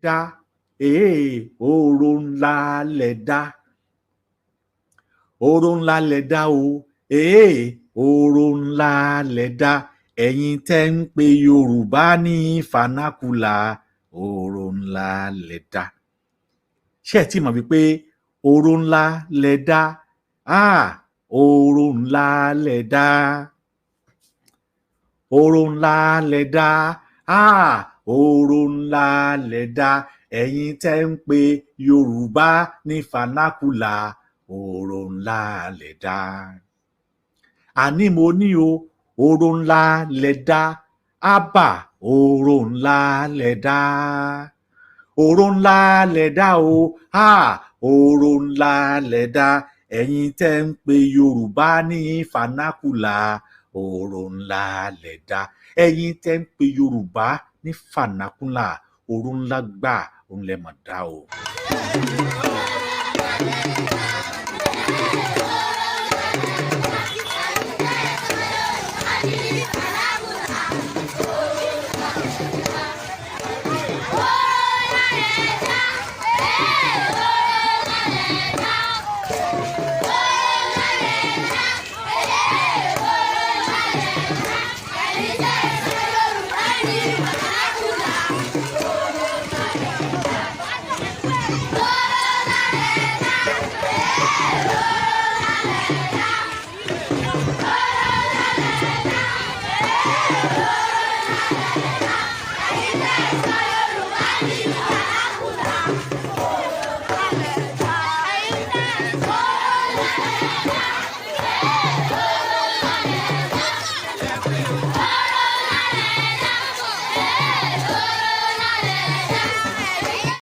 dá oró ńlá lẹ dá oró ńlá lẹ dá o oró ńlá lẹ dá ẹ̀yin tẹ́ ń pe Yorùbá ní vernacular oró ńlá lẹ dá. Ṣé ẹ ti mọ̀ wípé oró ńlá lẹ dá oró ńlá lẹ dá oró ńlá lẹ dá oró ńlá lẹ dá ẹ̀yin tẹ́ ń pe Yorùbá ní vernacular oró ńlá lẹ dá. Àní mo ní o oró ńlá lẹ dá ábà oró ńlá lẹ dá oró ńlá lẹ dá o oró ńlá lẹ dá ẹ̀yin tẹ́ ń pe Yorùbá ní vernacular oró ńlá lẹ dá ẹ̀yin tẹ́ ń pe Yorùbá ní vernacular oró ńlá gbà òun lẹ mọ̀ dá o.